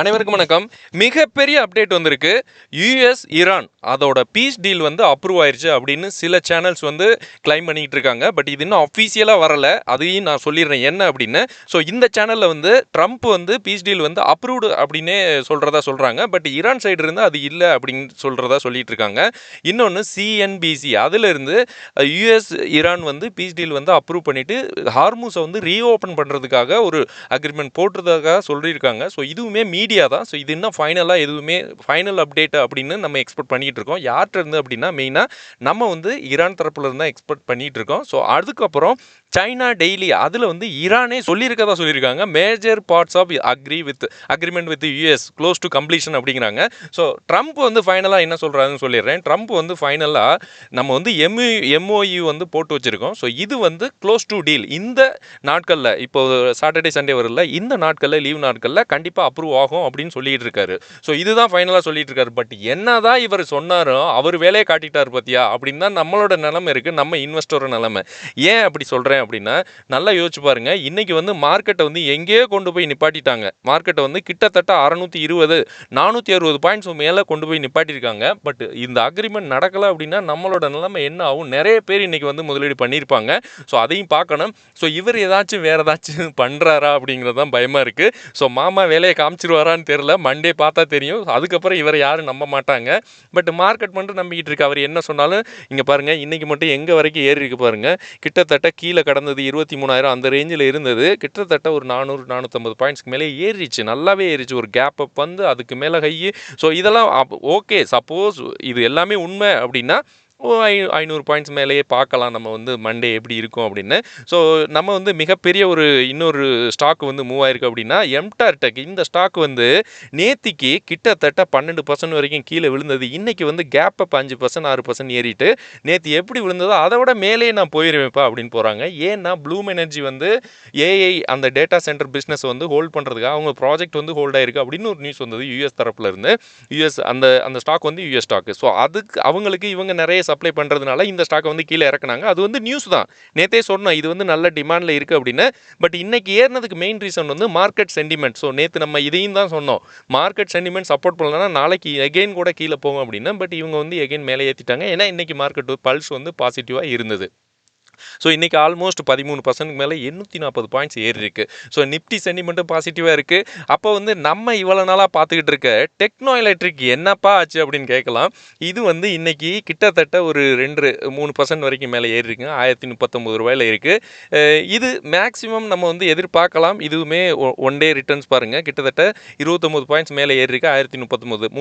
அனைவருக்கும் வணக்கம். மிகப்பெரிய அப்டேட் வந்திருக்கு. யுஎஸ் ஈரான் அதோட பீஸ் டீல் வந்து அப்ரூவ் ஆயிருச்சு அப்படின்னு சில சேனல்ஸ் வந்து கிளைம் பண்ணிக்கிட்டு இருக்காங்க. பட் இது இன்னும் அஃபீஷியலாக வரல. அதையும் நான் சொல்லிடுறேன் என்ன அப்படின்னு. ஸோ இந்த சேனலில் வந்து ட்ரம்ப் வந்து பீஸ் டீல் வந்து அப்ரூவ்டு அப்படின்னே சொல்கிறாங்க. பட் ஈரான் சைடு இருந்து அது இல்லை அப்படின்னு சொல்கிறதா சொல்லிட்டு இருக்காங்க. இன்னொன்று சிஎன்பிசி அதிலிருந்து யுஎஸ் ஈரான் வந்து பீஸ் டீல் வந்து அப்ரூவ் பண்ணிட்டு ஹார்மூஸை வந்து ரீஓப்பன் பண்ணுறதுக்காக ஒரு அக்ரிமெண்ட் போட்டுறதுக்காக சொல்லியிருக்காங்க. ஸோ இதுவுமே மீடியா தான். ஸோ இது இன்னும் ஃபைனலாக எதுவுமே ஃபைனல் அப்டேட் அப்படின்னு நம்ம எக்ஸ்பெக்ட் பண்ணிகிட்டு இருக்கோம். யார்கிட்ட இருந்து அப்படின்னா மெயினாக நம்ம வந்து ஈரான் தரப்புல இருந்தால் எக்ஸ்பெக்ட் பண்ணிகிட்டு இருக்கோம். ஸோ அதுக்கப்புறம் சைனா டெய்லி அதில் வந்து ஈரானே சொல்லியிருக்காங்க. Major parts of agreement with US close to completion அப்படிங்கிறாங்க. ஸோ ட்ரம்ப் வந்து ஃபைனலாக என்ன சொல்கிறாருன்னு சொல்லிடுறேன். ட்ரம்ப் வந்து ஃபைனலாக நம்ம வந்து எம்ஓயு வந்து போட்டு வச்சுருக்கோம். ஸோ இது வந்து க்ளோஸ் டு டீல். இந்த நாட்களில் இப்போ சாட்டர்டே சண்டே வரல, இந்த நாட்களில் லீவ் நாட்களில் கண்டிப்பாக அப்ரூவ் ஆகும் அப்படின்னு சொல்லிட்டு இருக்காரு. ஸோ இதுதான் ஃபைனலாக சொல்லிட்டு இருக்காரு. பட் என்னதான் இவர் சொன்னாரோ அவர் வேலையை காட்டிட்டார் பார்த்தியா அப்படின்னு தான் நம்மளோட நிலைமை இருக்குது, நம்ம இன்வெஸ்டரோட நிலைமை. ஏன் அப்படி சொல்கிறேன் அப்படின்னா, நல்லா யோசிச்சு பாருங்க. இன்னைக்கு வந்து மார்க்கெட்டை வந்து எங்கேயோ கொண்டு போய் நிப்பாட்டிட்டாங்க. மார்க்கெட்டை வந்து கிட்டத்தட்ட 620 460 பாயிண்ட்ஸ் மேலே கொண்டு போய் நிப்பாட்டியிருக்காங்க. பட் இந்த அக்ரிமெண்ட் நடக்கலை அப்படின்னா நம்மளோட நிலைமை என்ன ஆகும்? நிறைய பேர் இன்னைக்கு வந்து முதலீடு பண்ணியிருப்பாங்க. ஸோ அதையும் பார்க்கணும். ஸோ இவர் ஏதாச்சும் வேறு ஏதாச்சும் பண்ணுறாரா அப்படிங்கிறது தான் பயமாக இருக்குது. ஸோ மாமா வேலையை காமிச்சிருவாரான்னு தெரியல. மண்டே பார்த்தா தெரியும். அதுக்கப்புறம் இவரை யாரும் நம்ப மாட்டாங்க. பட் மார்க்கெட் மட்டும் நம்பிக்கிட்டு இருக்கு. அவர் என்ன சொன்னாலும் இங்கே பாருங்கள், இன்றைக்கி மட்டும் எங்கே வரைக்கும் ஏறி இருக்கு பாருங்கள். கிட்டத்தட்ட கீழே கடந்தது 23,000 அந்த ரேஞ்சில் இருந்தது. கிட்டத்தட்ட ஒரு 400 450 பாயிண்ட்ஸ்க்கு மேலே ஏறிச்சு. நல்லாவே ஏறிச்சு. ஒரு கேப் அப் வந்து அதுக்கு மேலே ஹை. ஸோ இதெல்லாம் ஓகே. சப்போஸ் இது எல்லாமே உண்மை அப்படின்னா 500 பாயிண்ட்ஸ் மேலேயே பார்க்கலாம் நம்ம வந்து மண்டே எப்படி இருக்கும் அப்படின்னு. ஸோ நம்ம வந்து மிகப்பெரிய இன்னொரு ஸ்டாக் வந்து மூவ் ஆயிருக்கு அப்படின்னா எம்டார்டெக். இந்த ஸ்டாக் வந்து நேத்திக்கு கிட்டத்தட்ட 12% வரைக்கும் கீழே விழுந்தது. இன்னைக்கு வந்து கேப் அப் 5% 6% ஏறிட்டு நேற்று எப்படி விழுந்ததோ அதை விட மேலே நான் போயிருவேன்ப்பா அப்படின்னு போகிறாங்க. ஏன்னா ப்ளூம் எனர்ஜி வந்து ஏஐ அந்த டேட்டா சென்டர் பிஸ்னஸ் வந்து ஹோல்ட் பண்ணுறதுக்காக அவங்க ப்ராஜெக்ட் வந்து ஹோல்ட் ஆயிருக்கு அப்படின்னு ஒரு நியூஸ் வந்தது யூஎஸ் தரப்புல இருந்து. யூஎஸ் அந்த ஸ்டாக் வந்து யூஎஸ் ஸ்டாக். ஸோ அதுக்கு அவங்களுக்கு இவங்க நிறைய சப்ளை பண்ணுறதுனால இந்த ஸ்டாக்கை வந்து கீழே இறக்குனாங்க. அது வந்து நியூஸ் தான். நேற்றே சொன்னோம் இது வந்து நல்ல டிமாண்டில் இருக்குது அப்படின்னு. பட் இன்னைக்கு ஏறினதுக்கு மெயின் ரீசன் வந்து மார்க்கெட் சென்டிமெண்ட். ஸோ நேற்று நம்ம இதையும் தான் சொன்னோம். மார்க்கெட் சென்டிமெண்ட் சப்போர்ட் பண்ணலன்னா நாளைக்கு எகெயின் கூட கீழே போகும் அப்படின்னு. பட் இவங்க வந்து எகெயின் மேலே ஏற்றிட்டாங்க. ஏன்னா இன்னைக்கு மார்க்கெட் பல்ஸ் வந்து பாசிட்டிவாக இருந்தது. ஸோ இன்றைக்கி ஆல்மோஸ்ட் 13% மேலே 840 பாயிண்ட்ஸ் ஏறி இருக்குது. ஸோ நிப்டி சென்டிமெண்ட்டும் பாசிட்டிவாக இருக்குது. அப்போ வந்து நம்ம இவ்வளோ நாளாக பார்த்துக்கிட்டு இருக்க டெக்னோ எலக்ட்ரிக் என்னப்பா ஆச்சு அப்படின்னு கேட்கலாம். இது வந்து இன்றைக்கி கிட்டத்தட்ட ஒரு 2-3% வரைக்கும் மேலே ஏறி இருக்குங்க. 1039 ரூபாயில் இருக்குது. இது மேக்ஸிமம் நம்ம வந்து எதிர்பார்க்கலாம். இதுவுமே ஒன் டே ரிட்டர்ன்ஸ் பாருங்கள். கிட்டத்தட்ட 29 பாயிண்ட்ஸ் மேலே ஏறி இருக்குது. 1039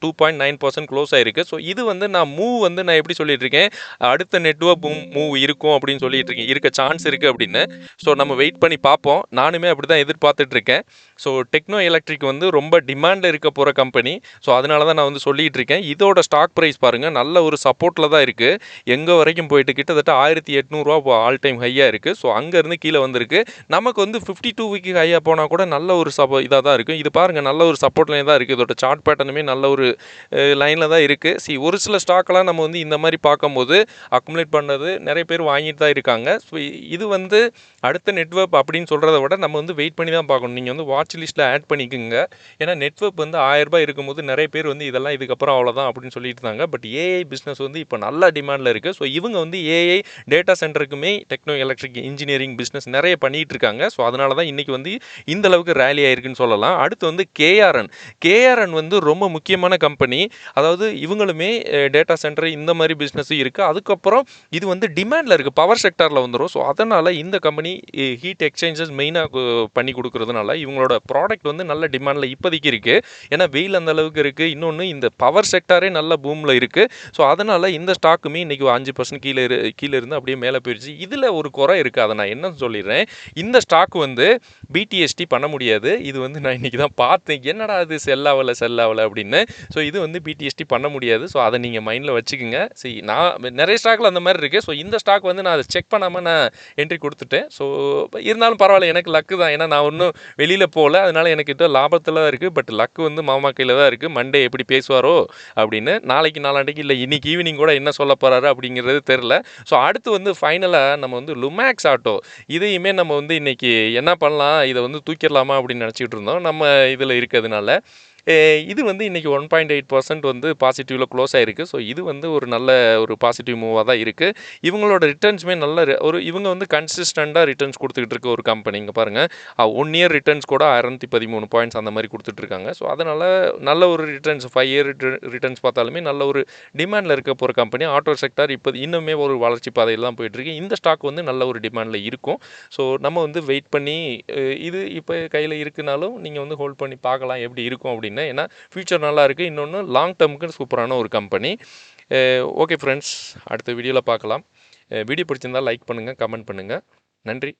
2.9% க்ளோஸ் ஆகிருக்கு. ஸோ இது வந்து நான் எப்படி சொல்லிட்டு இருக்கேன், அடுத்த நெட்வொர்க் மூவ் இருக்கும் அப்படின்னு சொல்லிட்டு இருக்கேன். இருக்க சான்ஸ் இருக்குது அப்படின்னு. ஸோ நம்ம வெயிட் பண்ணி பார்ப்போம். நானுமே அப்படி தான் எதிர்பார்த்துட்டு இருக்கேன். ஸோ டெக்னோ எலக்ட்ரிக் வந்து ரொம்ப டிமாண்டில் இருக்க போகிற கம்பெனி. ஸோ அதனால தான் நான் வந்து சொல்லிகிட்டு இருக்கேன். இதோட ஸ்டாக் ப்ரைஸ் பாருங்கள், நல்ல ஒரு சப்போர்ட்டில் தான் இருக்குது. எங்கே வரைக்கும் போயிட்டு கிட்டத்தட்ட 1800 ஆல் டைம் ஹையாக இருக்குது. ஸோ அங்கேருந்து கீழே வந்திருக்கு. நமக்கு வந்து 52 வீக் ஹையாக போனால் கூட நல்ல ஒரு இதாக தான் இருக்கும். இது பாருங்கள், நல்ல ஒரு சப்போர்ட்லேயே தான் இருக்குது. இதோட சார்ட் பேட்டர்னுமே நல்ல ஒரு லைனில் தான் இருக்குது. ஒரு சில ஸ்டாக்கெலாம் நம்ம வந்து இந்த மாதிரி பார்க்கும்போது அக்குமுலேட் பண்ணது நிறைய பேர் வாங்கிட்டு தான் இருக்காங்க. ஸோ இது வந்து அடுத்த நெட்வொர்க் அப்படின்னு சொல்கிறத விட நம்ம வந்து வெயிட் பண்ணி தான் பார்க்கணும். நீங்கள் வந்து வாட்ச் லிஸ்ட்டில் ஆட் பண்ணிக்கோங்க. ஏன்னா நெட்வொர்க் வந்து 1000 ரூபாய் இருக்கும்போது நிறைய பேர் வந்து இதெல்லாம் இதுக்கப்புறம் அவ்வளோதான் அப்படின்னு சொல்லிட்டு இருந்தாங்க. பட் ஏஐ பிஸ்னஸ் வந்து இப்போ நல்ல டிமாண்டில் இருக்குது. ஸோ இவங்க வந்து ஏஐ டேட்டா சென்டருக்குமே டெக்னோ எலக்ட்ரிக் இன்ஜினியரிங் பிஸ்னஸ் நிறைய பண்ணிகிட்டு இருக்காங்க. ஸோ அதனால தான் இன்றைக்கி வந்து இந்த அளவுக்கு ரேலி ஆயிருக்குன்னு சொல்லலாம். அடுத்து வந்து கேஆர்என் வந்து ரொம்ப முக்கியமான கம்பெனி. அதாவது இவங்களுமே டேட்டா சென்டர் இந்த மாதிரி பிஸ்னஸும் இருக்குது. அதுக்கப்புறம் இது வந்து டிமாண்டில் இருக்குது, பவர் செக்டாரில் வந்துடும். ஸோ அதனால் இந்த கம்பெனி ஹீட் எக்ஸ்சேஞ்சஸ் மெயினாக பண்ணி கொடுக்குறதுனால இவங்களோட ப்ராடக்ட் வந்து நல்ல டிமாண்டில் இப்போதைக்கு இருக்குது. ஏன்னா வெயில் அந்த அளவுக்கு இருக்குது. இன்னொன்று இந்த பவர் செக்டாரே நல்ல பூமில் இருக்குது. ஸோ அதனால் இந்த ஸ்டாக்குமே இன்றைக்கி 5% கீழே இருந்து அப்படியே மேலே போயிடுச்சு. இதில் ஒரு குறை இருக்குது. அதை நான் என்ன சொல்லிடுறேன், இந்த ஸ்டாக் வந்து பிடிஎஸ்டி பண்ண முடியாது. இது வந்து நான் இன்றைக்கி தான் பார்த்தேன், என்னடா அது செல் ஆகலை அப்படின்னு. ஸோ இது வந்து பிடிஎஸ்டி பண்ண முடியாது. ஸோ அதை நீங்கள் மைண்டில் வச்சுக்கோங்க. சரி, நான் நிறைய ஸ்டாக்கில் அந்த மாதிரி இருக்குது. ஸோ இந்த ஸ்டாக் வந்து நான் அதை செக் பண்ணாமல் நான் என்ட்ரி கொடுத்துட்டேன். ஸோ இருந்தாலும் பரவாயில்ல, எனக்கு லக்கு தான். ஏன்னா நான் ஒன்றும் வெளியில் போகல, அதனால் எனக்கிட்ட லாபத்தில் தான் இருக்குது. பட் லக்கு வந்து மாமா கையில் தான் இருக்குது. மண்டே எப்படி பேசுவாரோ அப்படின்னு. நாளைக்கு நாளாண்டிக்கு இல்லை இன்னைக்கு ஈவினிங் கூட என்ன சொல்ல போகிறாரு அப்படிங்கிறது தெரில. ஸோ அடுத்து வந்து ஃபைனலாக நம்ம வந்து லுமேக்ஸ் ஆட்டோ இதையுமே நம்ம வந்து இன்றைக்கி என்ன பண்ணலாம், இதை வந்து தூக்கிடலாமா அப்படின்னு நினச்சிக்கிட்டு இருந்தோம். நம்ம இதில் இருக்கிறதுனால இது வந்து இன்றைக்கி 1.8% வந்து பாசிட்டிவில் க்ளோஸ் ஆகிருக்கு. ஸோ இது வந்து ஒரு நல்ல ஒரு பாசிட்டிவ் மூவாக தான் இருக்குது. இவங்களோட ரிட்டர்ன்ஸுமே நல்ல இவங்க வந்து கன்சிஸ்டண்ட்டாக ரிட்டர்ன்ஸ் கொடுத்துக்கிட்டு இருக்க ஒரு கம்பெனி. இங்கே பாருங்கள், 1 இயர் ரிட்டர்ன்ஸ் கூட 613 பாயிண்ட்ஸ் அந்த மாதிரி கொடுத்துட்ருக்காங்க. ஸோ அதனால் நல்ல ஒரு ரிட்டர்ன்ஸ் 5 இயர் ரிட்டர்ன்ஸ் பார்த்தாலுமே நல்ல ஒரு டிமாண்டில் இருக்க போகிற கம்பெனி. ஆட்டோ செக்டார் இப்போ இன்னுமே ஒரு வளர்ச்சி பாதையில் தான் போயிட்டுருக்கு. இந்த ஸ்டாக் வந்து நல்ல ஒரு டிமாண்டில் இருக்கும். ஸோ நம்ம வந்து வெயிட் பண்ணி இது இப்போ கையில் இருக்குனாலும் நீங்கள் வந்து ஹோல்ட் பண்ணி பார்க்கலாம் எப்படி இருக்கும் அப்படின்னு. ஏன்னா ஃபியூச்சர் நல்லா இருக்குது. இன்னொன்று லாங் டேர்முக்கு சூப்பரான ஒரு கம்பெனி. ஓகே ஃப்ரெண்ட்ஸ், அடுத்த வீடியோவில் பார்க்கலாம். வீடியோ பிடிச்சிருந்தால் லைக் பண்ணுங்கள், கமெண்ட் பண்ணுங்கள். நன்றி.